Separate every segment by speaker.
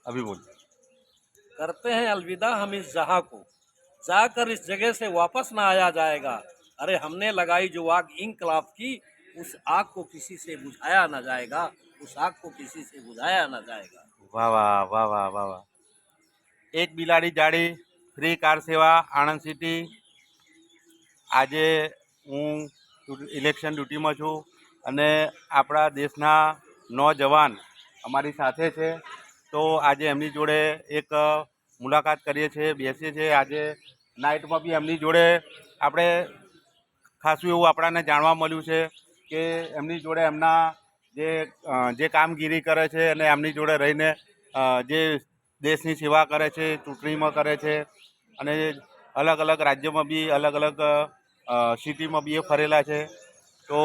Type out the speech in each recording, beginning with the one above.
Speaker 1: अभी बोलिए।
Speaker 2: करते हैं अलविदा हम इस जहां को, जाकर इस जगह से वापस ना आया जाएगा। अरे हमने लगाई जो आग इंकलाब की, उस आग को किसी से बुझाया ना जाएगा, उस आग को किसी से बुझाया ना जाएगा।
Speaker 1: वाह वाह वाह वाह वाह वाह। એક બિલાડી જાડી ફ્રી કાર સેવા આણંદ સિટી। આજે હું ઇલેક્શન ડ્યુટીમાં છું અને આપણા દેશના નોજવાન અમારી સાથે છે, તો આજે એમની જોડે એક મુલાકાત કરીએ છીએ, બેસીએ છીએ। આજે નાઇટમાં બી એમની જોડે આપણે ખાસું એવું આપણાને જાણવા મળ્યું છે કે એમની જોડે એમના જે કામગીરી કરે છે અને એમની જોડે રહીને જે દેશની સેવા કરે છે, ચૂંટણીમાં કરે છે અને અલગ અલગ રાજ્યોમાં બી અલગ અલગ સિટીમાં બી એ ફરેલા છે। તો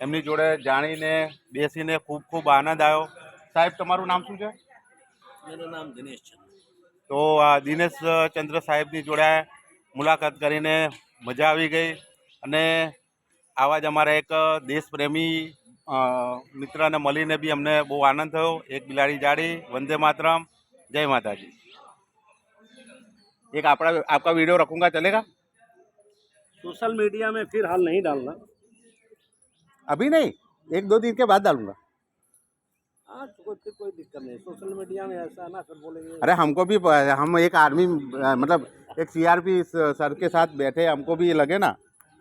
Speaker 1: એમની જોડે જાણીને બેસીને ખૂબ ખૂબ આનંદ આવ્યો। સાહેબ, તમારું નામ શું છે?
Speaker 2: मेरा नाम दिनेश चंद्र।
Speaker 1: તો આ દિનેશ ચંદ્ર સાહેબની જોડે મુલાકાત કરીને મજા આવી ગઈ અને આવા જ અમારા એક દેશપ્રેમી મિત્રને મળીને બી અમને બહુ આનંદ થયો। એક બિલાડી જાડી, વંદે માતરમ, जय माता जी। एक आपका वीडियो रखूंगा, चलेगा?
Speaker 2: सोशल मीडिया में फिर हाल नहीं डालना।
Speaker 1: अभी नहीं, 1-2 दिन के बाद डालूंगा।
Speaker 2: हाँ तो फिर कोई दिक्कत नहीं, सोशल मीडिया में ऐसा ना फिर बोलेंगे।
Speaker 1: अरे हमको भी, हम एक आर्मी मतलब एक CRP सर के साथ बैठे, हमको भी लगे ना